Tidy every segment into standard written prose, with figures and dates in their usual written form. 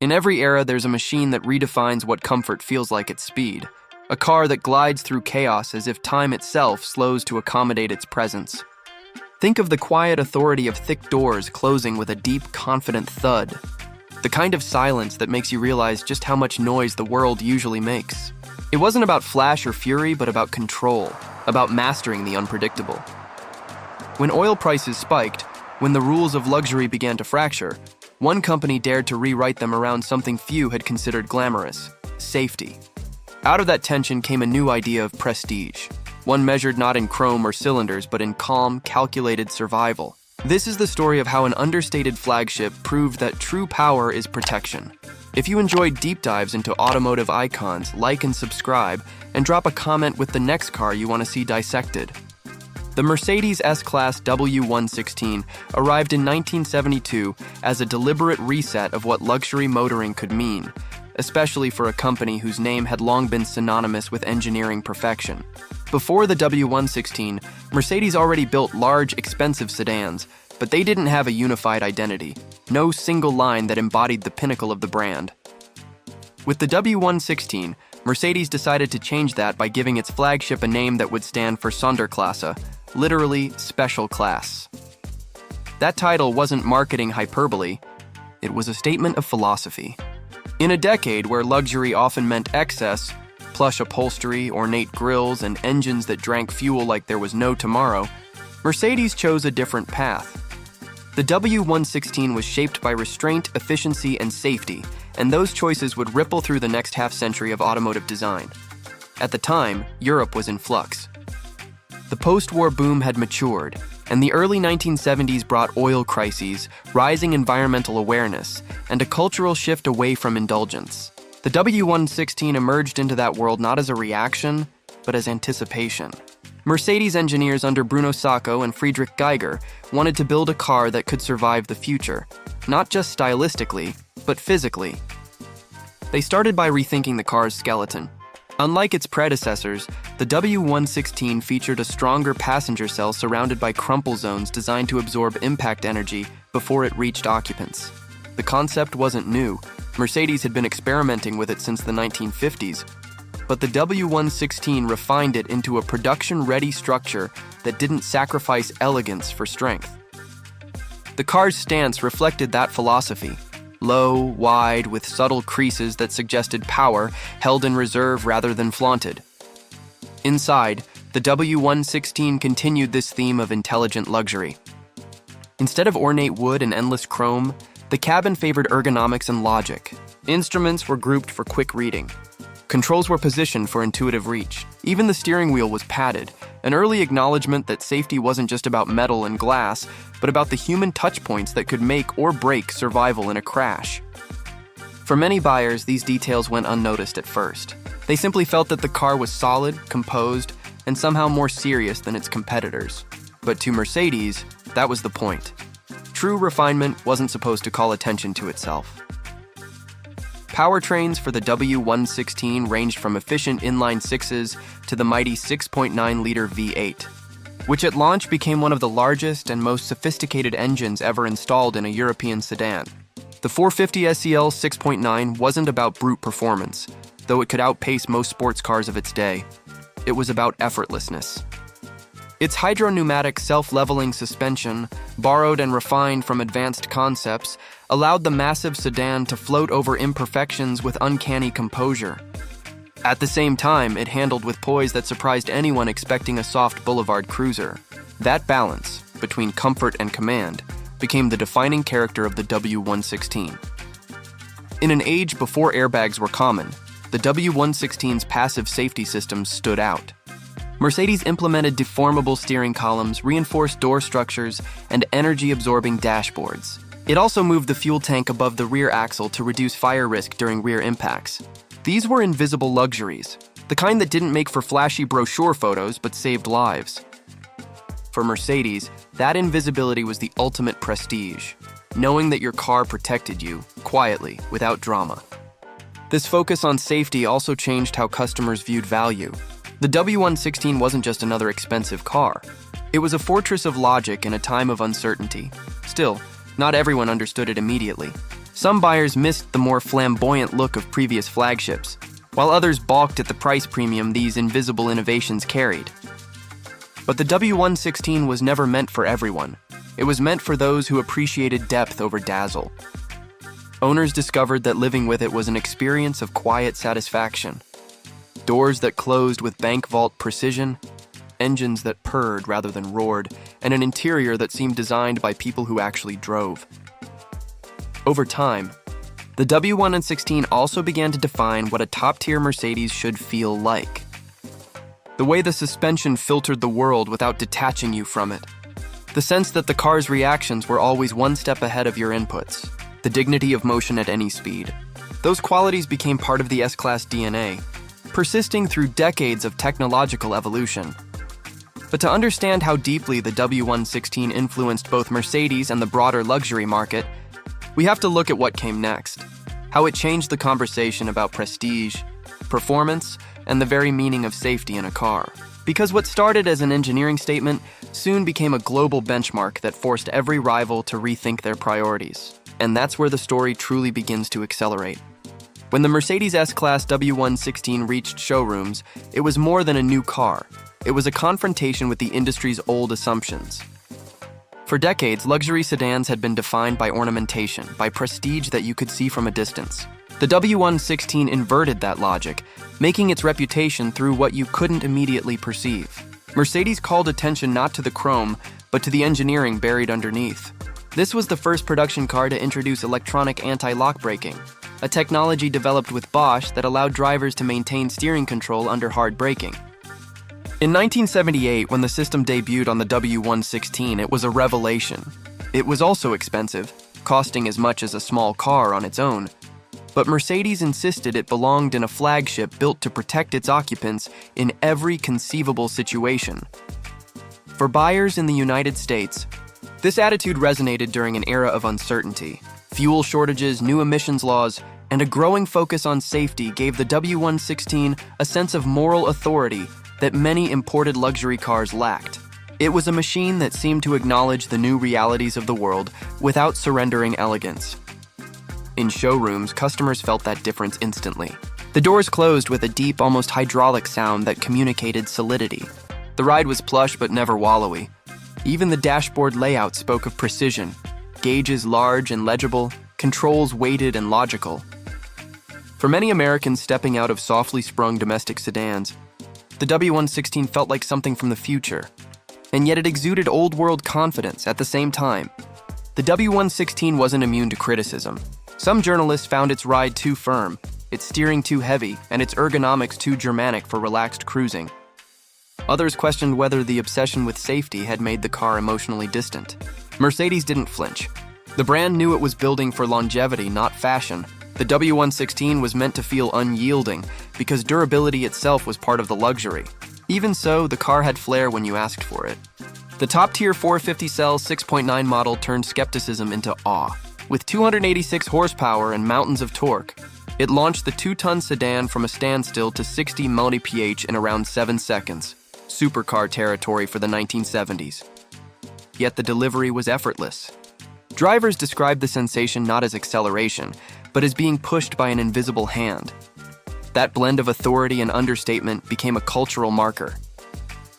In every era, there's a machine that redefines what comfort feels like at speed. A car that glides through chaos as if time itself slows to accommodate its presence. Think of the quiet authority of thick doors closing with a deep, confident thud. The kind of silence that makes you realize just how much noise the world usually makes. It wasn't about flash or fury, but about control, about mastering the unpredictable. When oil prices spiked, when the rules of luxury began to fracture, one company dared to rewrite them around something few had considered glamorous: safety. Out of that tension came a new idea of prestige, one measured not in chrome or cylinders, but in calm, calculated survival. This is the story of how an understated flagship proved that true power is protection. If you enjoyed deep dives into automotive icons, like and subscribe, and drop a comment with the next car you want to see dissected. The Mercedes S-Class W116 arrived in 1972 as a deliberate reset of what luxury motoring could mean, especially for a company whose name had long been synonymous with engineering perfection. Before the W116, Mercedes already built large, expensive sedans, but they didn't have a unified identity, no single line that embodied the pinnacle of the brand. With the W116, Mercedes decided to change that by giving its flagship a name that would stand for Sonderklasse, literally special class. That title wasn't marketing hyperbole, it was a statement of philosophy. In a decade where luxury often meant excess, plush upholstery, ornate grilles, and engines that drank fuel like there was no tomorrow, Mercedes chose a different path. The W116 was shaped by restraint, efficiency, and safety, and those choices would ripple through the next half-century of automotive design. At the time, Europe was in flux. The post-war boom had matured, and the early 1970s brought oil crises, rising environmental awareness, and a cultural shift away from indulgence. The W116 emerged into that world not as a reaction, but as anticipation. Mercedes engineers under Bruno Sacco and Friedrich Geiger wanted to build a car that could survive the future, not just stylistically, but physically. They started by rethinking the car's skeleton. Unlike its predecessors, the W116 featured a stronger passenger cell surrounded by crumple zones designed to absorb impact energy before it reached occupants. The concept wasn't new. Mercedes had been experimenting with it since the 1950s, but the W116 refined it into a production-ready structure that didn't sacrifice elegance for strength. The car's stance reflected that philosophy. Low, wide, with subtle creases that suggested power, held in reserve rather than flaunted. Inside, the W116 continued this theme of intelligent luxury. Instead of ornate wood and endless chrome, the cabin favored ergonomics and logic. Instruments were grouped for quick reading. Controls were positioned for intuitive reach. Even the steering wheel was padded, an early acknowledgement that safety wasn't just about metal and glass, but about the human touchpoints that could make or break survival in a crash. For many buyers, these details went unnoticed at first. They simply felt that the car was solid, composed, and somehow more serious than its competitors. But to Mercedes, that was the point. True refinement wasn't supposed to call attention to itself. Powertrains for the W116 ranged from efficient inline sixes to the mighty 6.9-liter V8, which at launch became one of the largest and most sophisticated engines ever installed in a European sedan. The 450 SEL 6.9 wasn't about brute performance, though it could outpace most sports cars of its day. It was about effortlessness. Its hydro-pneumatic self-leveling suspension, borrowed and refined from advanced concepts, allowed the massive sedan to float over imperfections with uncanny composure. At the same time, it handled with poise that surprised anyone expecting a soft boulevard cruiser. That balance, between comfort and command, became the defining character of the W116. In an age before airbags were common, the W116's passive safety systems stood out. Mercedes implemented deformable steering columns, reinforced door structures, and energy-absorbing dashboards. It also moved the fuel tank above the rear axle to reduce fire risk during rear impacts. These were invisible luxuries, the kind that didn't make for flashy brochure photos but saved lives. For Mercedes, that invisibility was the ultimate prestige, knowing that your car protected you, quietly, without drama. This focus on safety also changed how customers viewed value. The W116 wasn't just another expensive car. It was a fortress of logic in a time of uncertainty. Still, not everyone understood it immediately. Some buyers missed the more flamboyant look of previous flagships, while others balked at the price premium these invisible innovations carried. But the W116 was never meant for everyone. It was meant for those who appreciated depth over dazzle. Owners discovered that living with it was an experience of quiet satisfaction. Doors that closed with bank vault precision, engines that purred rather than roared, and an interior that seemed designed by people who actually drove. Over time, the W116 also began to define what a top-tier Mercedes should feel like. The way the suspension filtered the world without detaching you from it. The sense that the car's reactions were always one step ahead of your inputs. The dignity of motion at any speed. Those qualities became part of the S-Class DNA, persisting through decades of technological evolution. But to understand how deeply the W116 influenced both Mercedes and the broader luxury market, we have to look at what came next, how it changed the conversation about prestige, performance, and the very meaning of safety in a car. Because what started as an engineering statement soon became a global benchmark that forced every rival to rethink their priorities. And that's where the story truly begins to accelerate. When the Mercedes S-Class W116 reached showrooms, it was more than a new car. It was a confrontation with the industry's old assumptions. For decades, luxury sedans had been defined by ornamentation, by prestige that you could see from a distance. The W116 inverted that logic, making its reputation through what you couldn't immediately perceive. Mercedes called attention not to the chrome, but to the engineering buried underneath. This was the first production car to introduce electronic anti-lock braking, a technology developed with Bosch that allowed drivers to maintain steering control under hard braking. In 1978, when the system debuted on the W116, it was a revelation. It was also expensive, costing as much as a small car on its own. But Mercedes insisted it belonged in a flagship built to protect its occupants in every conceivable situation. For buyers in the United States, this attitude resonated during an era of uncertainty. Fuel shortages, new emissions laws, and a growing focus on safety gave the W116 a sense of moral authority that many imported luxury cars lacked. It was a machine that seemed to acknowledge the new realities of the world without surrendering elegance. In showrooms, customers felt that difference instantly. The doors closed with a deep, almost hydraulic sound that communicated solidity. The ride was plush but never wallowy. Even the dashboard layout spoke of precision, gauges large and legible, controls weighted and logical. For many Americans stepping out of softly sprung domestic sedans, the W116 felt like something from the future, and yet it exuded old-world confidence at the same time. The W116 wasn't immune to criticism. Some journalists found its ride too firm, its steering too heavy, and its ergonomics too Germanic for relaxed cruising. Others questioned whether the obsession with safety had made the car emotionally distant. Mercedes didn't flinch. The brand knew it was building for longevity, not fashion. The W116 was meant to feel unyielding because durability itself was part of the luxury. Even so, the car had flair when you asked for it. The top-tier 450-cell 6.9 model turned skepticism into awe. With 286 horsepower and mountains of torque, it launched the 2-ton sedan from a standstill to 60 mph in around 7 seconds. Supercar territory for the 1970s. Yet the delivery was effortless. Drivers described the sensation not as acceleration, but as being pushed by an invisible hand. That blend of authority and understatement became a cultural marker.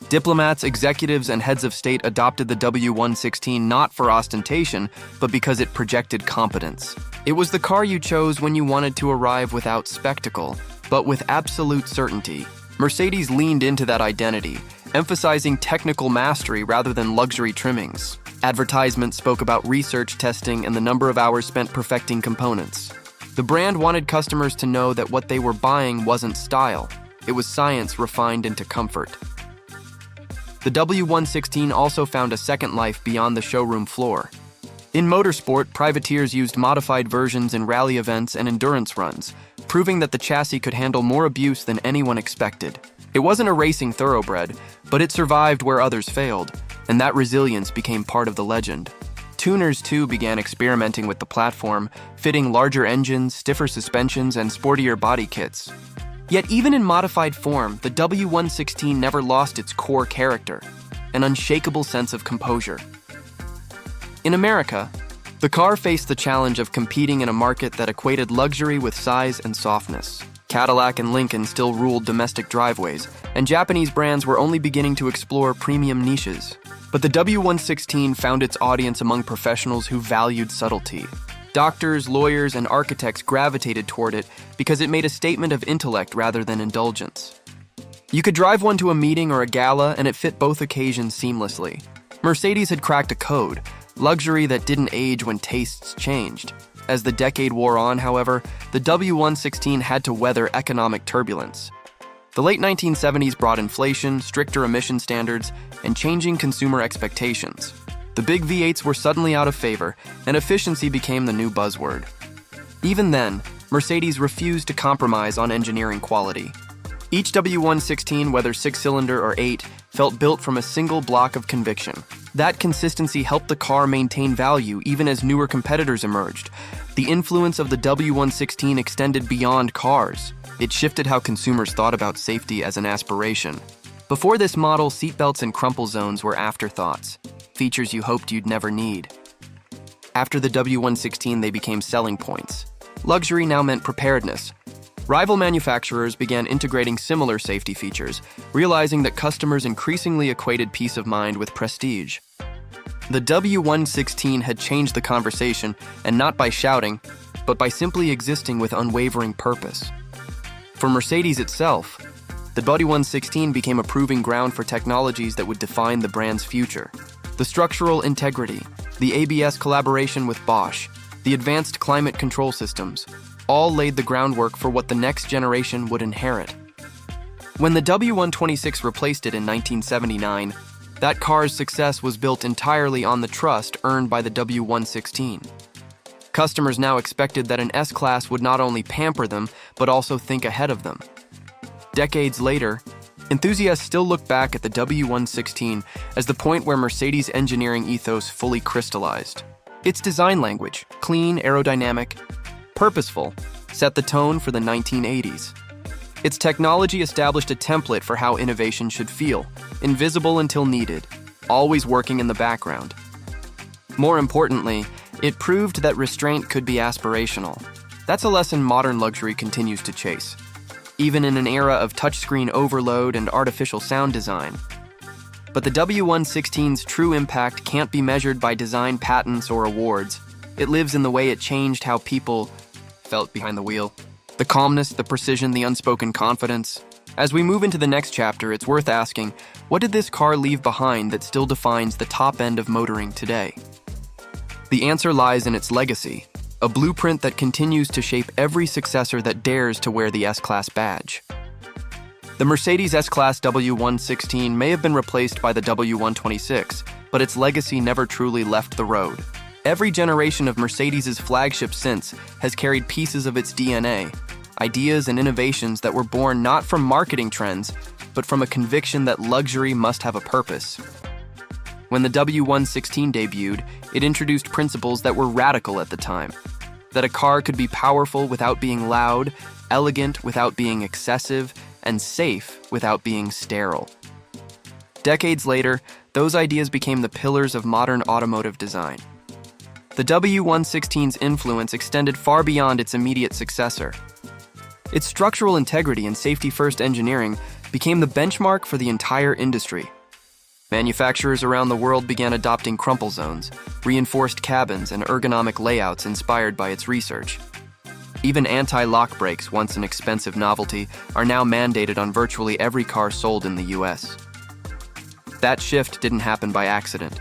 Diplomats, executives, and heads of state adopted the W116 not for ostentation, but because it projected competence. It was the car you chose when you wanted to arrive without spectacle, but with absolute certainty. Mercedes leaned into that identity, emphasizing technical mastery rather than luxury trimmings. Advertisements spoke about research testing and the number of hours spent perfecting components. The brand wanted customers to know that what they were buying wasn't style. It was science refined into comfort. The W116 also found a second life beyond the showroom floor. In motorsport, privateers used modified versions in rally events and endurance runs, proving that the chassis could handle more abuse than anyone expected. It wasn't a racing thoroughbred, but it survived where others failed, and that resilience became part of the legend. Tuners, too, began experimenting with the platform, fitting larger engines, stiffer suspensions, and sportier body kits. Yet even in modified form, the W116 never lost its core character, an unshakable sense of composure. In America, The car faced the challenge of competing in a market that equated luxury with size and softness. Cadillac and Lincoln still ruled domestic driveways, and Japanese brands were only beginning to explore premium niches. But the W116 found its audience among professionals who valued subtlety. Doctors, lawyers, and architects gravitated toward it because it made a statement of intellect rather than indulgence. You could drive one to a meeting or a gala, and it fit both occasions seamlessly. Mercedes had cracked a code, luxury that didn't age when tastes changed. As the decade wore on, however, the W116 had to weather economic turbulence. The late 1970s brought inflation, stricter emission standards, and changing consumer expectations. The big V8s were suddenly out of favor, and efficiency became the new buzzword. Even then, Mercedes refused to compromise on engineering quality. Each W116, whether 6-cylinder or 8, felt built from a single block of conviction. That consistency helped the car maintain value even as newer competitors emerged. The influence of the W116 extended beyond cars. It shifted how consumers thought about safety as an aspiration. Before this model, seatbelts and crumple zones were afterthoughts, features you hoped you'd never need. After the W116, they became selling points. Luxury now meant preparedness. Rival manufacturers began integrating similar safety features, realizing that customers increasingly equated peace of mind with prestige. The W116 had changed the conversation, and not by shouting, but by simply existing with unwavering purpose. For Mercedes itself, the W116 became a proving ground for technologies that would define the brand's future. The structural integrity, the ABS collaboration with Bosch, the advanced climate control systems, all laid the groundwork for what the next generation would inherit. When the W126 replaced it in 1979, that car's success was built entirely on the trust earned by the W116. Customers now expected that an S-Class would not only pamper them, but also think ahead of them. Decades later, enthusiasts still look back at the W116 as the point where Mercedes' engineering ethos fully crystallized. Its design language, clean, aerodynamic, purposeful, set the tone for the 1980s. Its technology established a template for how innovation should feel, invisible until needed, always working in the background. More importantly, it proved that restraint could be aspirational. That's a lesson modern luxury continues to chase, even in an era of touchscreen overload and artificial sound design. But the W116's true impact can't be measured by design patents or awards. It lives in the way it changed how people felt behind the wheel. The calmness, the precision, the unspoken confidence. As we move into the next chapter, it's worth asking, what did this car leave behind that still defines the top end of motoring today? The answer lies in its legacy, a blueprint that continues to shape every successor that dares to wear the S-Class badge. The Mercedes S-Class W116 may have been replaced by the W126, but its legacy never truly left the road. Every generation of Mercedes' flagship since has carried pieces of its DNA, ideas and innovations that were born not from marketing trends, but from a conviction that luxury must have a purpose. When the W116 debuted, it introduced principles that were radical at the time. That a car could be powerful without being loud, elegant without being excessive, and safe without being sterile. Decades later, those ideas became the pillars of modern automotive design. The W116's influence extended far beyond its immediate successor. Its structural integrity and safety-first engineering became the benchmark for the entire industry. Manufacturers around the world began adopting crumple zones, reinforced cabins, and ergonomic layouts inspired by its research. Even anti-lock brakes, once an expensive novelty, are now mandated on virtually every car sold in the US. That shift didn't happen by accident.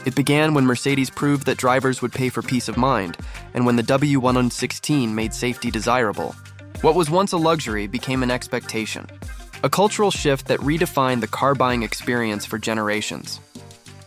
It began when Mercedes proved that drivers would pay for peace of mind, and when the W116 made safety desirable. What was once a luxury became an expectation, a cultural shift that redefined the car-buying experience for generations.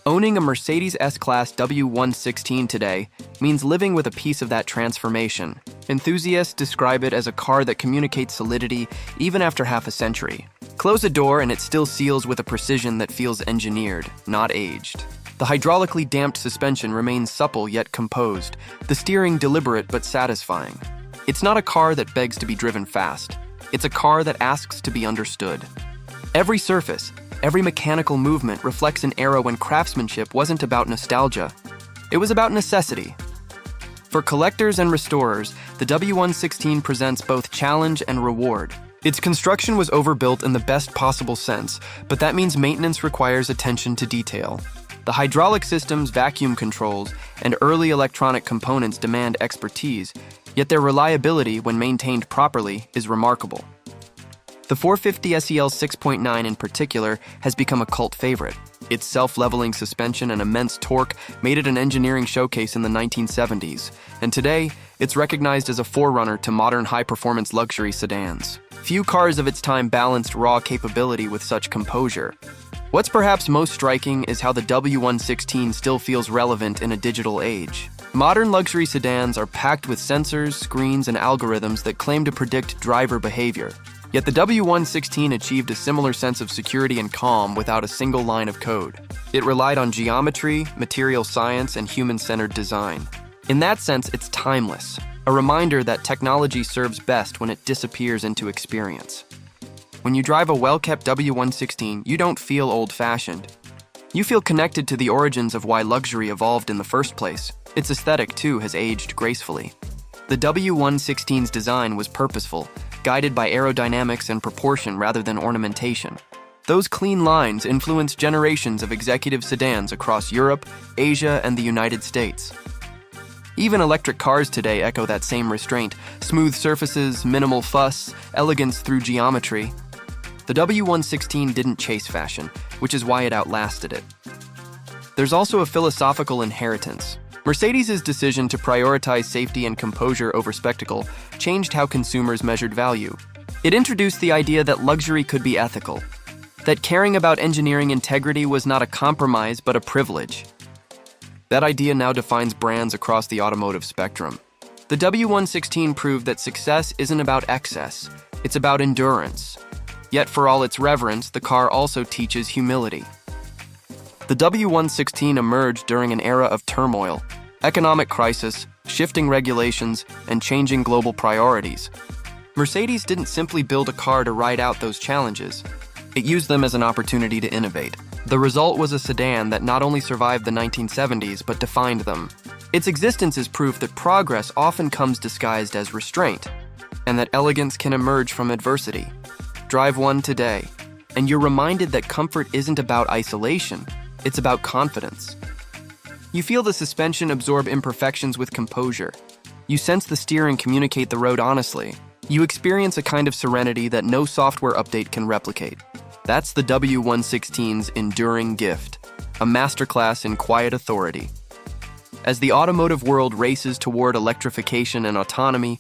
Owning a Mercedes S-Class W116 today means living with a piece of that transformation. Enthusiasts describe it as a car that communicates solidity even after half a century. Close a door and it still seals with a precision that feels engineered, not aged. The hydraulically damped suspension remains supple yet composed, the steering deliberate but satisfying. It's not a car that begs to be driven fast. It's a car that asks to be understood. Every surface, every mechanical movement reflects an era when craftsmanship wasn't about nostalgia. It was about necessity. For collectors and restorers, the W116 presents both challenge and reward. Its construction was overbuilt in the best possible sense, but that means maintenance requires attention to detail. The hydraulic systems, vacuum controls, and early electronic components demand expertise, yet their reliability, when maintained properly, is remarkable. The 450 SEL 6.9 in particular has become a cult favorite. Its self-leveling suspension and immense torque made it an engineering showcase in the 1970s, and today, it's recognized as a forerunner to modern high-performance luxury sedans. Few cars of its time balanced raw capability with such composure. What's perhaps most striking is how the W116 still feels relevant in a digital age. Modern luxury sedans are packed with sensors, screens, and algorithms that claim to predict driver behavior. Yet the W116 achieved a similar sense of security and calm without a single line of code. It relied on geometry, material science, and human-centered design. In that sense, it's timeless, a reminder that technology serves best when it disappears into experience. When you drive a well-kept W116, you don't feel old-fashioned. You feel connected to the origins of why luxury evolved in the first place. Its aesthetic, too, has aged gracefully. The W116's design was purposeful, guided by aerodynamics and proportion rather than ornamentation. Those clean lines influenced generations of executive sedans across Europe, Asia, and the United States. Even electric cars today echo that same restraint: smooth surfaces, minimal fuss, elegance through geometry. The W116 didn't chase fashion, which is why it outlasted it. There's also a philosophical inheritance. Mercedes' decision to prioritize safety and composure over spectacle changed how consumers measured value. It introduced the idea that luxury could be ethical, that caring about engineering integrity was not a compromise but a privilege. That idea now defines brands across the automotive spectrum. The W116 proved that success isn't about excess, it's about endurance. Yet for all its reverence, the car also teaches humility. The W116 emerged during an era of turmoil, economic crisis, shifting regulations, and changing global priorities. Mercedes didn't simply build a car to ride out those challenges. It used them as an opportunity to innovate. The result was a sedan that not only survived the 1970s, but defined them. Its existence is proof that progress often comes disguised as restraint, and that elegance can emerge from adversity. Drive one today, and you're reminded that comfort isn't about isolation, it's about confidence. You feel the suspension absorb imperfections with composure. You sense the steering communicate the road honestly. You experience a kind of serenity that no software update can replicate. That's the W116's enduring gift, a masterclass in quiet authority. As the automotive world races toward electrification and autonomy,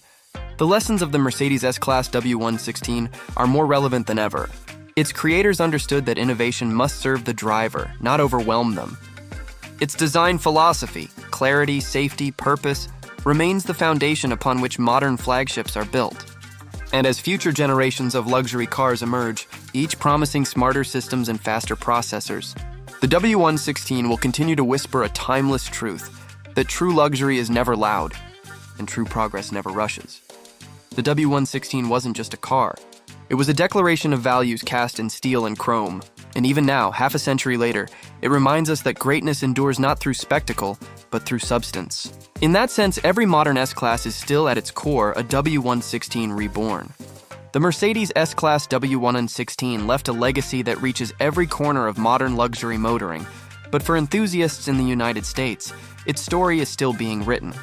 the lessons of the Mercedes S-Class W116 are more relevant than ever. Its creators understood that innovation must serve the driver, not overwhelm them. Its design philosophy, clarity, safety, purpose, remains the foundation upon which modern flagships are built. And as future generations of luxury cars emerge, each promising smarter systems and faster processors, the W116 will continue to whisper a timeless truth, that true luxury is never loud, and true progress never rushes. The W116 wasn't just a car. It was a declaration of values cast in steel and chrome, and even now, half a century later, it reminds us that greatness endures not through spectacle, but through substance. In that sense, every modern S-Class is still at its core a W116 reborn. The Mercedes S-Class W116 left a legacy that reaches every corner of modern luxury motoring, but for enthusiasts in the United States, its story is still being written.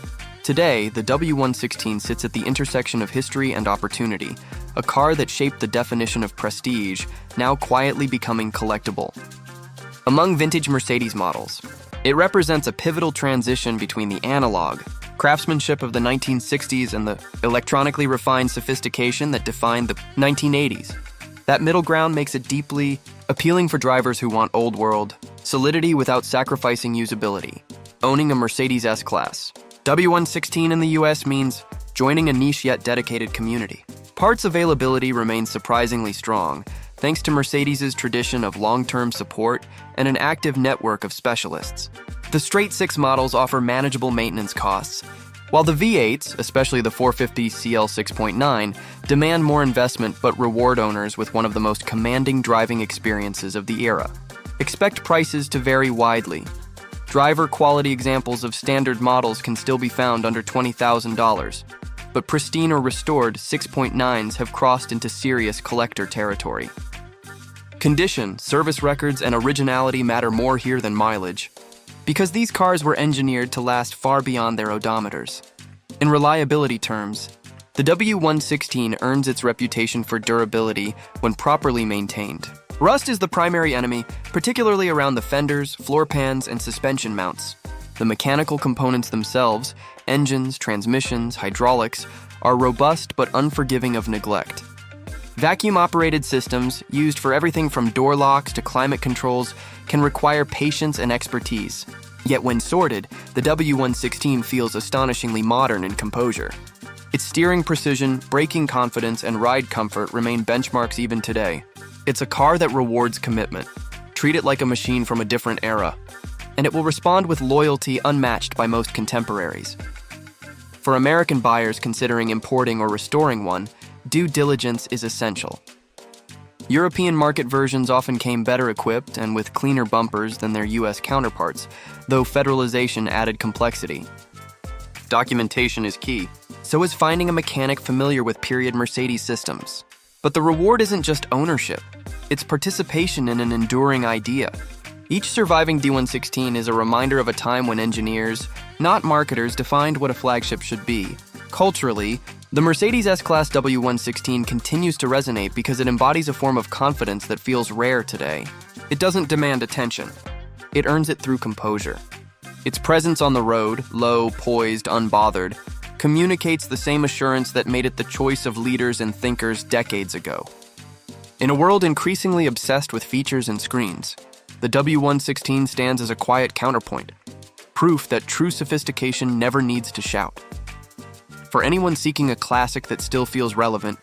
Today, the W116 sits at the intersection of history and opportunity, a car that shaped the definition of prestige, now quietly becoming collectible. Among vintage Mercedes models, it represents a pivotal transition between the analog craftsmanship of the 1960s and the electronically refined sophistication that defined the 1980s. That middle ground makes it deeply appealing for drivers who want old-world solidity without sacrificing usability. Owning a Mercedes S-Class W116 in the US means joining a niche yet dedicated community. Parts availability remains surprisingly strong, thanks to Mercedes' tradition of long-term support and an active network of specialists. The straight-six models offer manageable maintenance costs, while the V8s, especially the 450 CL 6.9, demand more investment but reward owners with one of the most commanding driving experiences of the era. Expect prices to vary widely. Driver quality examples of standard models can still be found under $20,000, but pristine or restored 6.9s have crossed into serious collector territory. Condition, service records, and originality matter more here than mileage, because these cars were engineered to last far beyond their odometers. In reliability terms, the W116 earns its reputation for durability when properly maintained. Rust is the primary enemy, particularly around the fenders, floor pans, and suspension mounts. The mechanical components themselves, engines, transmissions, hydraulics, are robust but unforgiving of neglect. Vacuum-operated systems, used for everything from door locks to climate controls, can require patience and expertise. Yet when sorted, the W116 feels astonishingly modern in composure. Its steering precision, braking confidence, and ride comfort remain benchmarks even today. It's a car that rewards commitment. Treat it like a machine from a different era, and it will respond with loyalty unmatched by most contemporaries. For American buyers considering importing or restoring one, due diligence is essential. European market versions often came better equipped and with cleaner bumpers than their US counterparts, though federalization added complexity. Documentation is key. So is finding a mechanic familiar with period Mercedes systems. But the reward isn't just ownership, it's participation in an enduring idea. Each surviving D116 is a reminder of a time when engineers, not marketers, defined what a flagship should be. Culturally, the Mercedes S-Class W116 continues to resonate because it embodies a form of confidence that feels rare today. It doesn't demand attention. It earns it through composure. Its presence on the road, low, poised, unbothered, communicates the same assurance that made it the choice of leaders and thinkers decades ago. In a world increasingly obsessed with features and screens, the W116 stands as a quiet counterpoint, proof that true sophistication never needs to shout. For anyone seeking a classic that still feels relevant,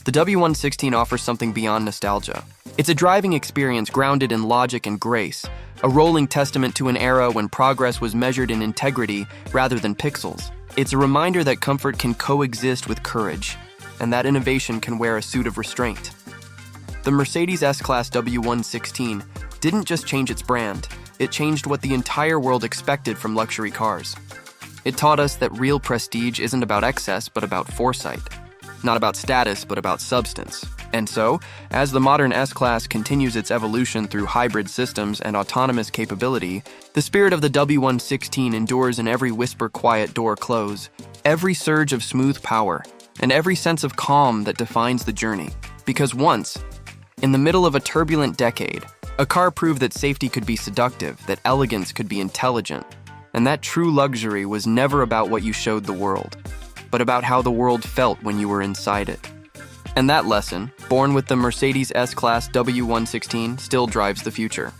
the W116 offers something beyond nostalgia. It's a driving experience grounded in logic and grace, a rolling testament to an era when progress was measured in integrity rather than pixels. It's a reminder that comfort can coexist with courage, and that innovation can wear a suit of restraint. The Mercedes S-Class W116 didn't just change its brand, it changed what the entire world expected from luxury cars. It taught us that real prestige isn't about excess, but about foresight. Not about status, but about substance. And so, as the modern S-Class continues its evolution through hybrid systems and autonomous capability, the spirit of the W116 endures in every whisper quiet door close, every surge of smooth power, and every sense of calm that defines the journey. Because once, in the middle of a turbulent decade, a car proved that safety could be seductive, that elegance could be intelligent, and that true luxury was never about what you showed the world, but about how the world felt when you were inside it. And that lesson, born with the Mercedes S-Class W116, still drives the future.